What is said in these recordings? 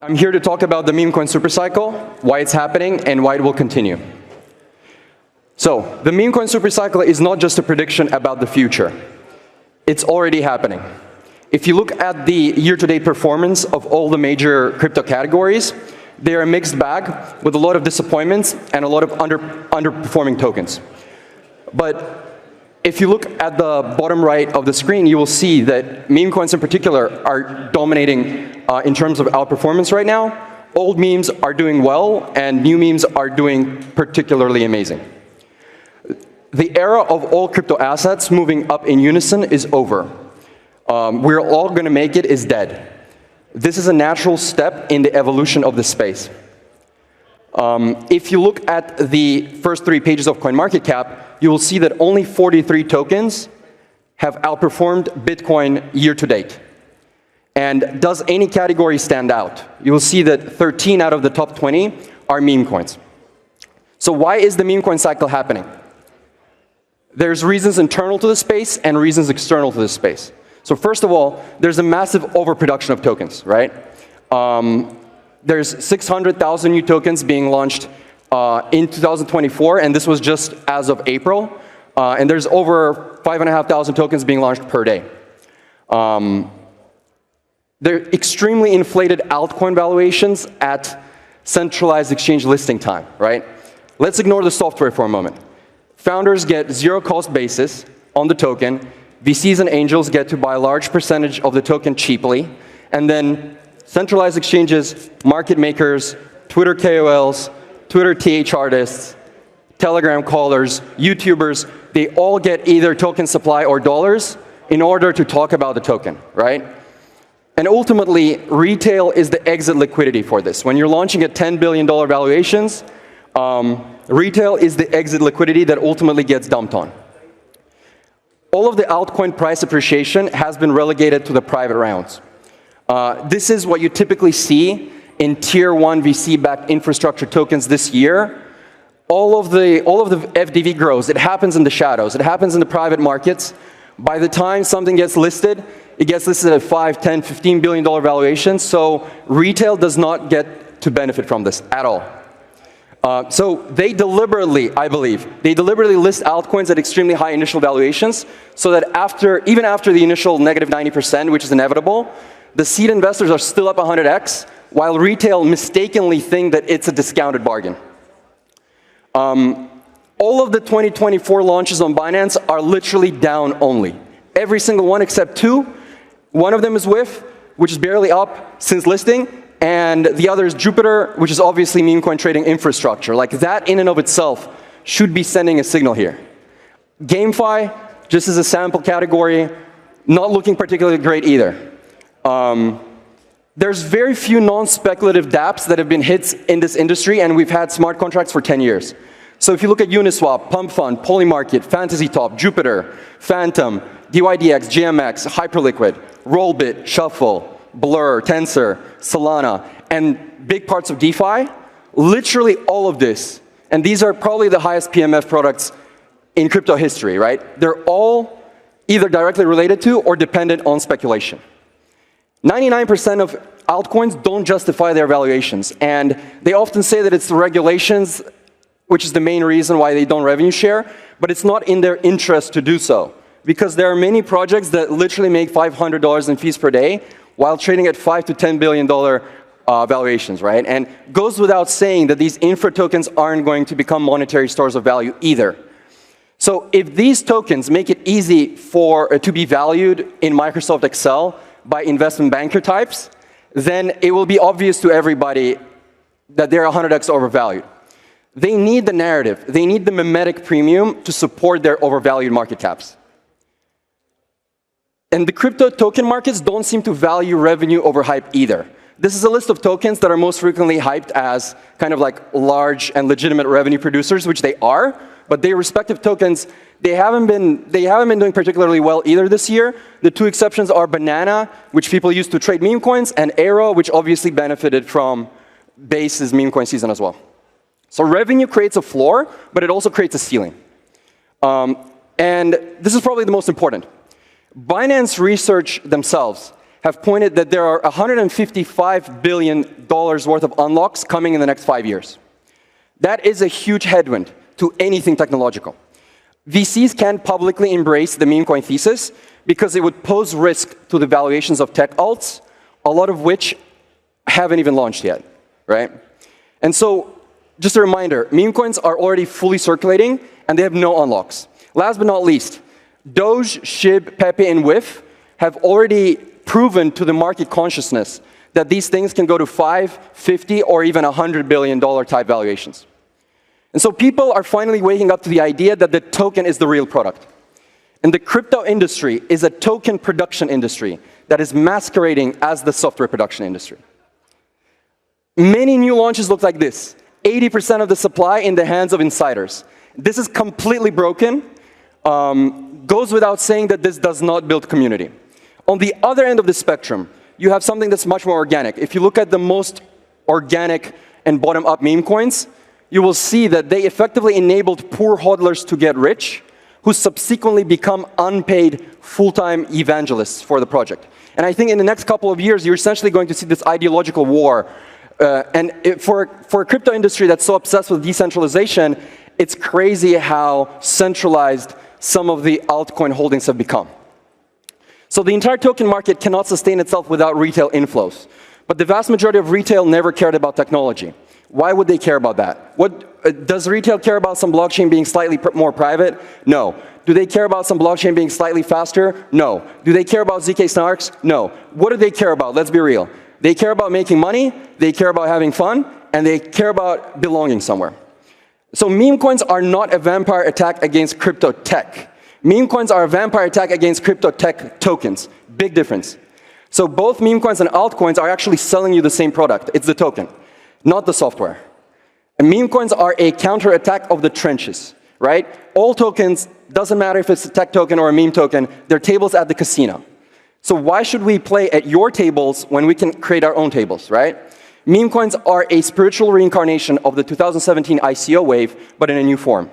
I'm here to talk about the Memecoin Supercycle, why it's happening, and why it will continue. So, the Memecoin Supercycle is not just a prediction about the future. It's already happening. If you look at the year-to-date performance of all the major crypto categories, they're a mixed bag with a lot of disappointments and a lot of underperforming tokens. But if you look at the bottom right of the screen, you will see that meme coins in particular are dominating in terms of outperformance right now. Old memes are doing well, and new memes are doing particularly amazing. The era of all crypto assets moving up in unison is over. We're all going to make it is dead. This is a natural step in the evolution of the space. If you look at the first 3 pages of CoinMarketCap, you will see that only 43 tokens have outperformed Bitcoin year to date. And does any category stand out? You will see that 13 out of the top 20 are meme coins. So why is the meme coin cycle happening? There's reasons internal to the space and reasons external to the space. So first of all, there's a massive overproduction of tokens, right? There's 600,000 new tokens being launched in 2024, and this was just as of April. And there's over 5,500 tokens being launched per day. They're extremely inflated altcoin valuations at centralized exchange listing time, right? Let's ignore the software for a moment. Founders get zero cost basis on the token. VCs and angels get to buy a large percentage of the token cheaply. And then centralized exchanges, market makers, Twitter KOLs, Twitter TH artists, Telegram callers, YouTubers, they all get either token supply or dollars in order to talk about the token, right? And ultimately, retail is the exit liquidity for this. When you're launching at $10 billion valuations, retail is the exit liquidity that ultimately gets dumped on. All of the altcoin price appreciation has been relegated to the private rounds. This is what you typically see in tier 1 VC-backed infrastructure tokens this year. All of the FDV grows. It happens in the shadows. It happens in the private markets. By the time something gets listed, it gets listed at 5, 10, $15 billion valuations. So retail does not get to benefit from this at all. So they deliberately, I believe, they deliberately list altcoins at extremely high initial valuations so that even after the initial negative 90%, which is inevitable, the seed investors are still up 100x, while retail mistakenly think that it's a discounted bargain. All of the 2024 launches on Binance are literally down only. Every single one except 2. One of them is WIF, which is barely up since listing, and the other is Jupiter, which is obviously meme coin trading infrastructure. Like that in and of itself should be sending a signal here. GameFi, just as a sample category, not looking particularly great either. There's very few non-speculative dApps that have been hits in this industry, and we've had smart contracts for 10 years. So if you look at Uniswap, Pump Fund, Polymarket, FantasyTop, Jupiter, Phantom, DYDX, GMX, Hyperliquid, Rollbit, Shuffle, Blur, Tensor, Solana, and big parts of DeFi, literally all of this, and these are probably the highest PMF products in crypto history, right? They're all either directly related to or dependent on speculation. 99% of altcoins don't justify their valuations, and they often say that it's the regulations which is the main reason why they don't revenue share, but it's not in their interest to do so, because there are many projects that literally make $500 in fees per day while trading at $5 to $10 billion valuations, right? And goes without saying that these infra tokens aren't going to become monetary stores of value either. So if these tokens make it easy to be valued in Microsoft Excel by investment banker types, then it will be obvious to everybody that they're 100x overvalued. They need the narrative. They need the memetic premium to support their overvalued market caps. And the crypto token markets don't seem to value revenue over hype either. This is a list of tokens that are most frequently hyped as kind of like large and legitimate revenue producers, which they are, but their respective tokens, they haven't been doing particularly well either this year. The 2 exceptions are Banana, which people use to trade meme coins, and Aero, which obviously benefited from Base's meme coin season as well. So revenue creates a floor, but it also creates a ceiling. And this is probably the most important. Binance research themselves have pointed that there are $155 billion worth of unlocks coming in the next 5 years. That is a huge headwind to anything technological. VCs can't publicly embrace the meme coin thesis because it would pose risk to the valuations of tech alts, a lot of which haven't even launched yet, right? And so, just a reminder, meme coins are already fully circulating and they have no unlocks. Last but not least, DOGE, SHIB, Pepe, and WIF have already proven to the market consciousness that these things can go to 5, 50, or even $100 billion type valuations. And so people are finally waking up to the idea that the token is the real product. And the crypto industry is a token production industry that is masquerading as the software production industry. Many new launches look like this. 80% of the supply in the hands of insiders. This is completely broken. Goes without saying that this does not build community. On the other end of the spectrum, you have something that's much more organic. If you look at the most organic and bottom-up meme coins, you will see that they effectively enabled poor hodlers to get rich, who subsequently become unpaid full-time evangelists for the project. And I think in the next couple of years, you're essentially going to see this ideological war. For a crypto industry that's so obsessed with decentralization, it's crazy how centralized some of the altcoin holdings have become. So the entire token market cannot sustain itself without retail inflows. But the vast majority of retail never cared about technology. Why would they care about that? Does retail care about some blockchain being slightly more private? No. Do they care about some blockchain being slightly faster? No. Do they care about ZK snarks? No. What do they care about? Let's be real. They care about making money, they care about having fun, and they care about belonging somewhere. So meme coins are not a vampire attack against crypto tech. Meme coins are a vampire attack against crypto tech tokens. Big difference. So both meme coins and altcoins are actually selling you the same product. It's the token, not the software. And meme coins are a counterattack of the trenches, right? All tokens, doesn't matter if it's a tech token or a meme token, they're tables at the casino. So why should we play at your tables when we can create our own tables, right? Meme coins are a spiritual reincarnation of the 2017 ICO wave, but in a new form.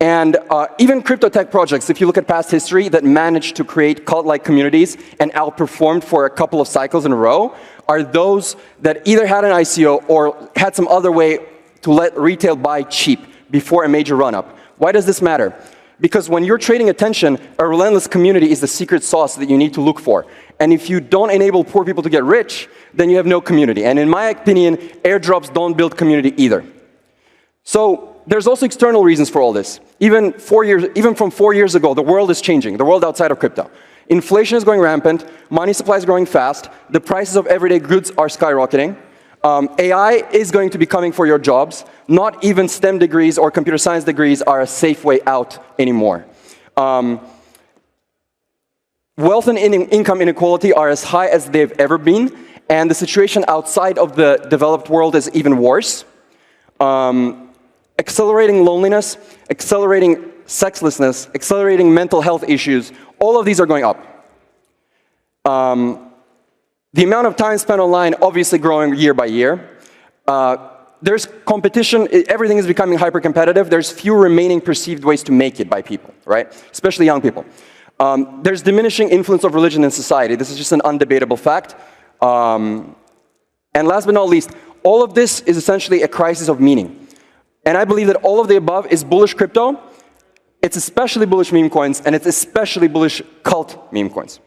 And even crypto tech projects, if you look at past history, that managed to create cult-like communities and outperformed for a couple of cycles in a row, are those that either had an ICO or had some other way to let retail buy cheap before a major run-up. Why does this matter? Because when you're trading attention, a relentless community is the secret sauce that you need to look for. And if you don't enable poor people to get rich, then you have no community. And in my opinion, airdrops don't build community either. So there's also external reasons for all this. Even from 4 years ago, the world is changing, the world outside of crypto. Inflation is going rampant, money supply is growing fast, the prices of everyday goods are skyrocketing. AI is going to be coming for your jobs. Not even STEM degrees or computer science degrees are a safe way out anymore. Wealth and income inequality are as high as they've ever been, and the situation outside of the developed world is even worse. Accelerating loneliness, accelerating sexlessness, accelerating mental health issues, all of these are going up. The amount of time spent online obviously growing year by year. There's competition, everything is becoming hyper-competitive. There's few remaining perceived ways to make it by people, right? Especially young people. There's diminishing influence of religion in society. This is just an undebatable fact. And last but not least, all of this is essentially a crisis of meaning. And I believe that all of the above is bullish crypto. It's especially bullish meme coins, and it's especially bullish cult meme coins.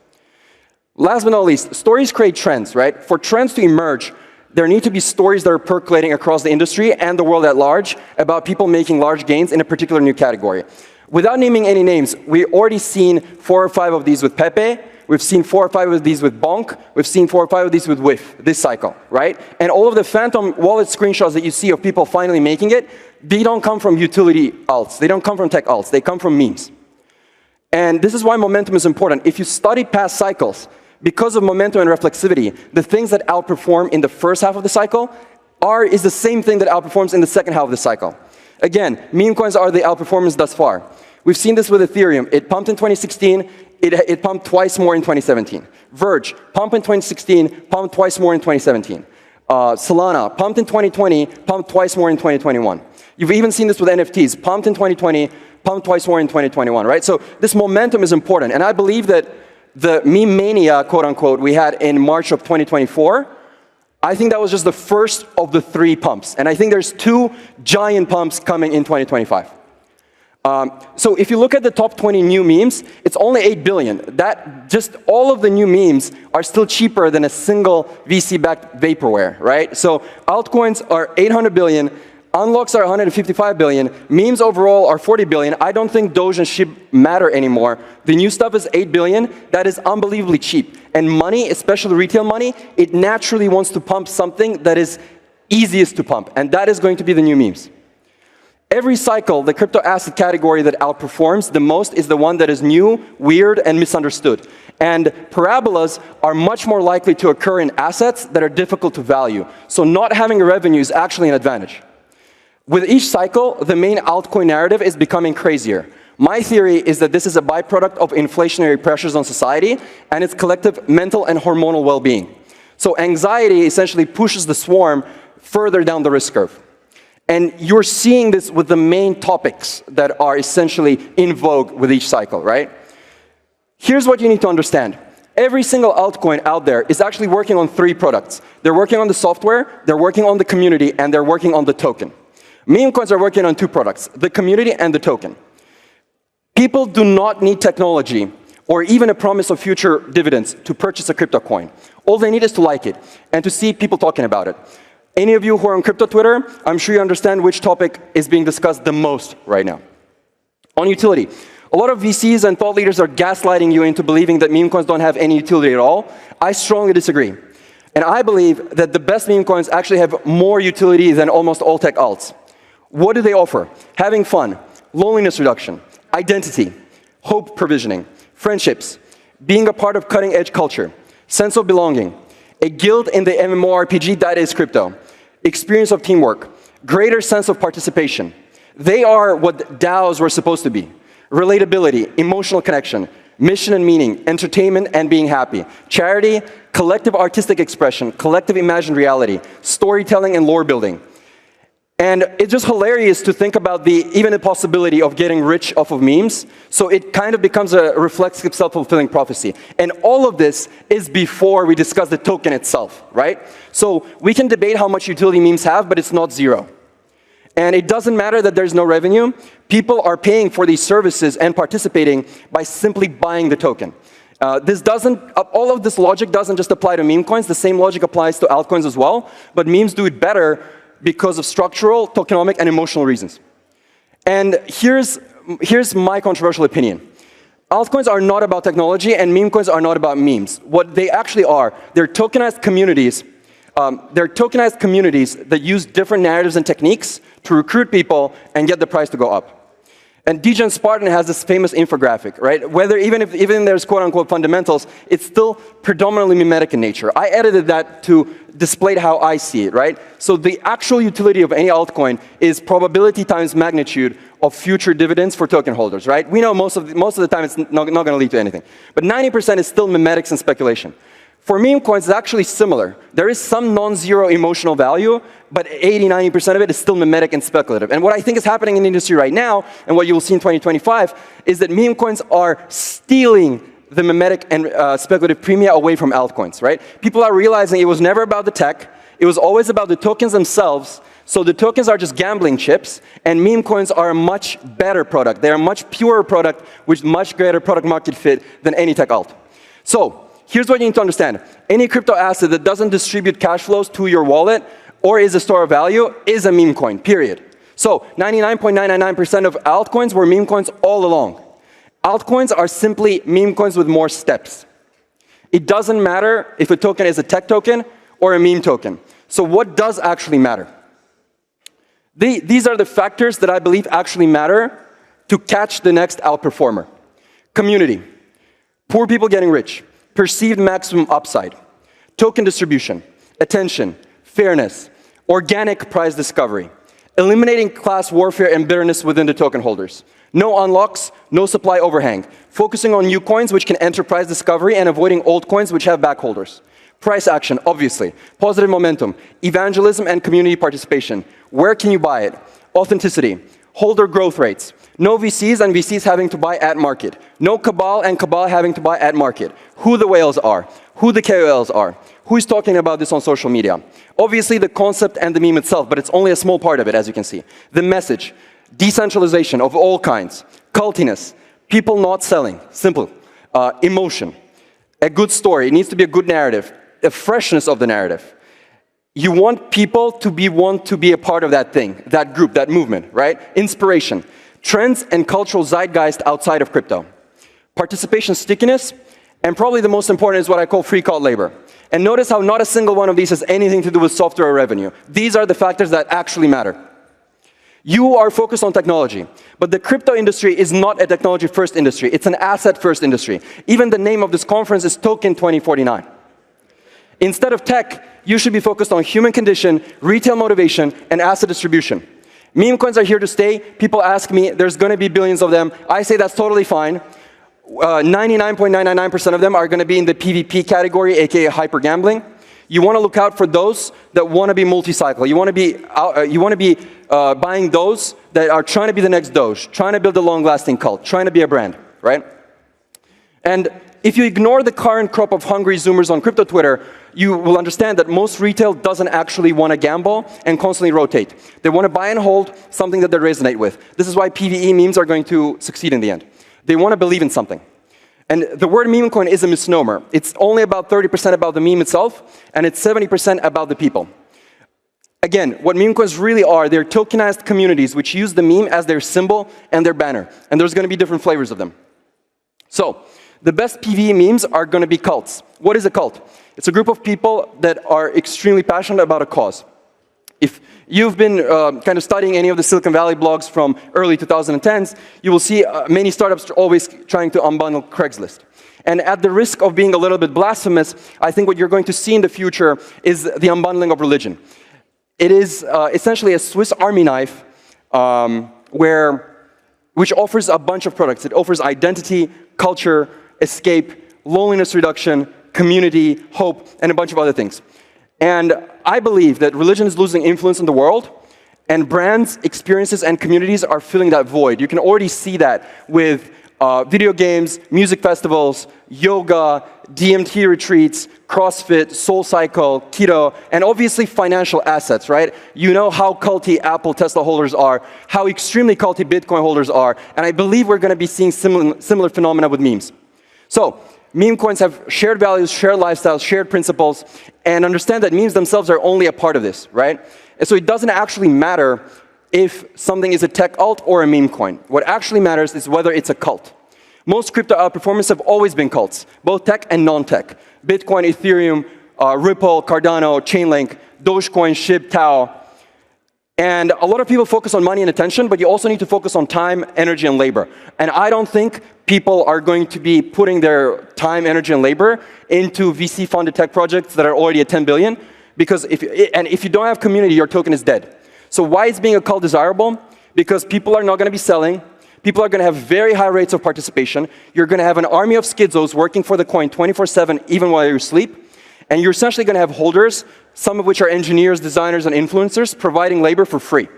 Last but not least, stories create trends, right? For trends to emerge, there need to be stories that are percolating across the industry and the world at large about people making large gains in a particular new category. Without naming any names, we've already seen 4 or 5 of these with Pepe, we've seen 4 or 5 of these with Bonk, we've seen 4 or 5 of these with WIF, this cycle, right? And all of the phantom wallet screenshots that you see of people finally making it, they don't come from utility alts, they don't come from tech alts, they come from memes. And this is why momentum is important. If you study past cycles, because of momentum and reflexivity, the things that outperform in the first half of the cycle is the same thing that outperforms in the second half of the cycle. Again, meme coins are the outperformance thus far. We've seen this with Ethereum. It pumped in 2016, it pumped twice more in 2017. Verge, pumped in 2016, pumped twice more in 2017. Solana, pumped in 2020, pumped twice more in 2021. You've even seen this with NFTs, pumped in 2020, pumped twice more in 2021, right? So this momentum is important, and I believe that the meme mania, quote unquote, we had in March of 2024, I think that was just the first of the 3 pumps. And I think there's 2 giant pumps coming in 2025. So if you look at the top 20 new memes, it's only 8 billion. That just all of the new memes are still cheaper than a single VC-backed vaporware, right? So altcoins are 800 billion, unlocks are 155 billion, memes overall are 40 billion. I don't think DOGE and Shiba matter anymore. The new stuff is 8 billion. That is unbelievably cheap. And money, especially retail money, it naturally wants to pump something that is easiest to pump. And that is going to be the new memes. Every cycle, the crypto asset category that outperforms the most is the one that is new, weird, and misunderstood. And parabolas are much more likely to occur in assets that are difficult to value. So not having a revenue is actually an advantage. With each cycle, the main altcoin narrative is becoming crazier. My theory is that this is a byproduct of inflationary pressures on society and its collective mental and hormonal well-being. So anxiety essentially pushes the swarm further down the risk curve. And you're seeing this with the main topics that are essentially in vogue with each cycle, right? Here's what you need to understand. Every single altcoin out there is actually working on 3 products. They're working on the software, they're working on the community, and they're working on the token. Meme coins are working on 2 products, the community and the token. People do not need technology or even a promise of future dividends to purchase a crypto coin. All they need is to like it and to see people talking about it. Any of you who are on crypto Twitter, I'm sure you understand which topic is being discussed the most right now. On utility, a lot of VCs and thought leaders are gaslighting you into believing that meme coins don't have any utility at all. I strongly disagree. And I believe that the best meme coins actually have more utility than almost all tech alts. What do they offer? Having fun, loneliness reduction, identity, hope provisioning, friendships, being a part of cutting-edge culture, sense of belonging, a guild in the MMORPG that is crypto, experience of teamwork, greater sense of participation. They are what DAOs were supposed to be. Relatability, emotional connection, mission and meaning, entertainment and being happy, charity, collective artistic expression, collective imagined reality, storytelling and lore building. And it's just hilarious to think about even the possibility of getting rich off of memes. So it kind of becomes a reflexive self-fulfilling prophecy. And all of this is before we discuss the token itself, right? So we can debate how much utility memes have, but it's not 0. And it doesn't matter that there's no revenue. People are paying for these services and participating by simply buying the token. All of this logic doesn't just apply to meme coins. The same logic applies to altcoins as well. But memes do it better because of structural, tokenomic, and emotional reasons. And here's my controversial opinion. Altcoins are not about technology, and meme coins are not about memes. What they actually are, they're tokenized communities. They're tokenized communities that use different narratives and techniques to recruit people and get the price to go up. And DGen Spartan has this famous infographic, right? Even if there's quote-unquote fundamentals, it's still predominantly mimetic in nature. I edited that to display how I see it, right? So the actual utility of any altcoin is probability times magnitude of future dividends for token holders, right? We know most of the time it's not going to lead to anything. But 90% is still mimetics and speculation. For meme coins, it's actually similar. There is some non-zero emotional value, but 80–90% of it is still mimetic and speculative. And what I think is happening in the industry right now, and what you will see in 2025, is that meme coins are stealing the mimetic and speculative premia away from altcoins, right? People are realizing it was never about the tech. It was always about the tokens themselves. So the tokens are just gambling chips, and meme coins are a much better product. They're a much purer product with much greater product market fit than any tech alt. So here's what you need to understand. Any crypto asset that doesn't distribute cash flows to your wallet or is a store of value is a meme coin, period. So 99.999% of altcoins were meme coins all along. Altcoins are simply meme coins with more steps. It doesn't matter if a token is a tech token or a meme token. So what does actually matter? These are the factors that I believe actually matter to catch the next outperformer. Community, poor people getting rich, perceived maximum upside, token distribution, attention, fairness, organic prize discovery, eliminating class warfare and bitterness within the token holders, no unlocks, no supply overhang, focusing on new coins which can enter prize discovery and avoiding old coins which have backholders. Price action, obviously, positive momentum, evangelism and community participation. Where can you buy it? Authenticity, holder growth rates, No VCs and VCs having to buy at market. No cabal and cabal having to buy at market. Who the whales are, who the KOLs are, who's talking about this on social media. Obviously the concept and the meme itself, but it's only a small part of it, as you can see. The message, decentralization of all kinds, cultiness, people not selling, simple, emotion, a good story, it needs to be a good narrative, a freshness of the narrative. You want people to want to be a part of that thing, that group, that movement, right? Inspiration. Trends and cultural zeitgeist outside of crypto. Participation stickiness, and probably the most important is what I call free cult labor. And notice how not a single one of these has anything to do with software or revenue. These are the factors that actually matter. You are focused on technology, but the crypto industry is not a technology-first industry. It's an asset-first industry. Even the name of this conference is TOKEN2049. Instead of tech, you should be focused on human condition, retail motivation, and asset distribution. Meme coins are here to stay. People ask me, there's going to be billions of them. I say that's totally fine. 99.999% of them are going to be in the PvP category, aka hyper gambling. You want to look out for those that want to be multi-cycle. You want to be buying those that are trying to be the next DOGE, trying to build a long-lasting cult, trying to be a brand, right? And if you ignore the current crop of hungry Zoomers on crypto Twitter, you will understand that most retail doesn't actually want to gamble and constantly rotate. They want to buy and hold something that they resonate with. This is why PvE memes are going to succeed in the end. They want to believe in something. And the word meme coin is a misnomer. It's only about 30% about the meme itself, and it's 70% about the people. Again, what meme coins really are, they're tokenized communities which use the meme as their symbol and their banner. And there's going to be different flavors of them. So, the best PvE memes are going to be cults. What is a cult? It's a group of people that are extremely passionate about a cause. If you've been kind of studying any of the Silicon Valley blogs from early 2010s, you will see many startups are always trying to unbundle Craigslist. And at the risk of being a little bit blasphemous, I think what you're going to see in the future is the unbundling of religion. It is essentially a Swiss Army knife which offers a bunch of products. It offers identity, culture, escape, loneliness reduction, community, hope, and a bunch of other things. And I believe that religion is losing influence in the world, and brands, experiences, and communities are filling that void. You can already see that with video games, music festivals, yoga, DMT retreats, CrossFit, SoulCycle, keto, and obviously financial assets, right? You know how culty Apple, Tesla holders are, how extremely culty Bitcoin holders are, and I believe we're going to be seeing similar phenomena with memes. So, meme coins have shared values, shared lifestyles, shared principles, and understand that memes themselves are only a part of this, right? And so it doesn't actually matter if something is a tech alt or a meme coin. What actually matters is whether it's a cult. Most crypto outperformers have always been cults, both tech and non-tech. Bitcoin, Ethereum, Ripple, Cardano, Chainlink, Dogecoin, SHIB, Tau. And a lot of people focus on money and attention, but you also need to focus on time, energy, and labor. And I don't think people are going to be putting their time, energy, and labor into VC-funded tech projects that are already at 10 billion, because if you don't have community, your token is dead. So why is being a cult desirable? Because people are not going to be selling. People are going to have very high rates of participation. You're going to have an army of schizos working for the coin 24/7, even while you asleep. And you're essentially going to have holders, some of which are engineers, designers, and influencers, providing labor for free.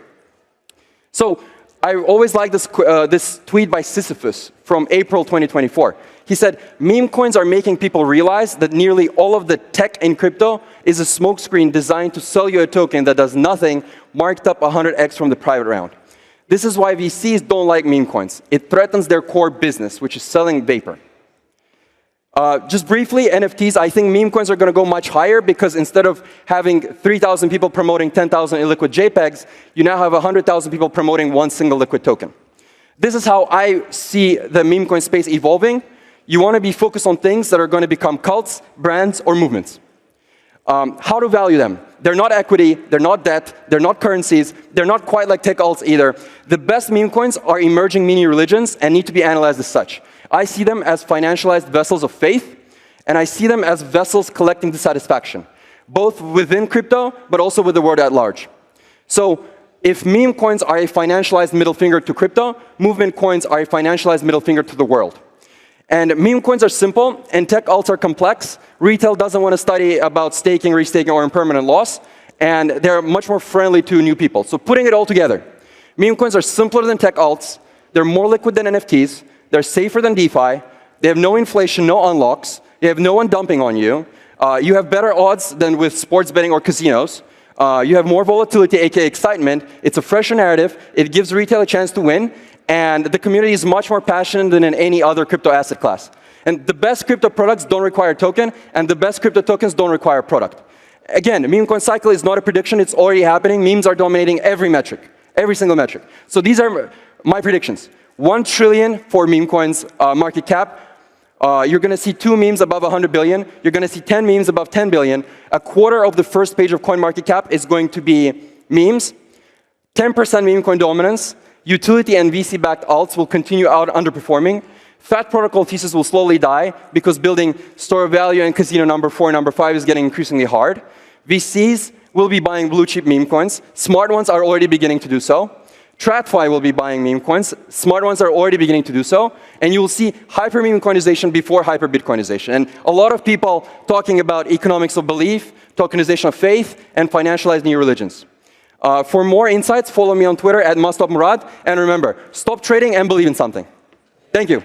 So I always like this tweet by Sisyphus from April 2024. He said, meme coins are making people realize that nearly all of the tech in crypto is a smokescreen designed to sell you a token that does nothing, marked up 100x from the private round. This is why VCs don't like meme coins. It threatens their core business, which is selling vapor. Just briefly, NFTs, I think meme coins are going to go much higher because instead of having 3,000 people promoting 10,000 illiquid JPEGs, you now have 100,000 people promoting one single liquid token. This is how I see the meme coin space evolving. You want to be focused on things that are going to become cults, brands, or movements. How to value them? They're not equity, they're not debt, they're not currencies, they're not quite like tech alts either. The best meme coins are emerging mini religions and need to be analyzed as such. I see them as financialized vessels of faith, and I see them as vessels collecting dissatisfaction, both within crypto, but also with the world at large. So if meme coins are a financialized middle finger to crypto, movement coins are a financialized middle finger to the world. And meme coins are simple, and tech alts are complex. Retail doesn't want to study about staking, restaking, or impermanent loss, and they're much more friendly to new people. So putting it all together, meme coins are simpler than tech alts, They're more liquid than NFTs. They're safer than DeFi. They have no inflation, no unlocks. They have no one dumping on you. You have better odds than with sports betting or casinos. You have more volatility, aka excitement. It's a fresher narrative. It gives retail a chance to win. And the community is much more passionate than in any other crypto asset class. And the best crypto products don't require token, and the best crypto tokens don't require product. Again, Memecoin cycle is not a prediction. It's already happening. Memes are dominating every metric, every single metric. So these are my predictions. 1 trillion for Memecoin's market cap. You're going to see 2 memes above 100 billion. You're going to see 10 memes above 10 billion. A quarter of the first page of CoinMarketCap is going to be memes. 10% Memecoin dominance. Utility and VC-backed alts will continue out underperforming. Fat protocol thesis will slowly die because building store of value and casino number 4 and number 5 is getting increasingly hard. VCs will be buying blue chip meme coins. Smart ones are already beginning to do so. TradFi will be buying meme coins. Smart ones are already beginning to do so. And you will see hyper meme coinization before hyper Bitcoinization. And a lot of people talking about economics of belief, tokenization of faith, and financialized new religions. For more insights, follow me on Twitter at @mustopmurad. And remember, stop trading and believe in something. Thank you.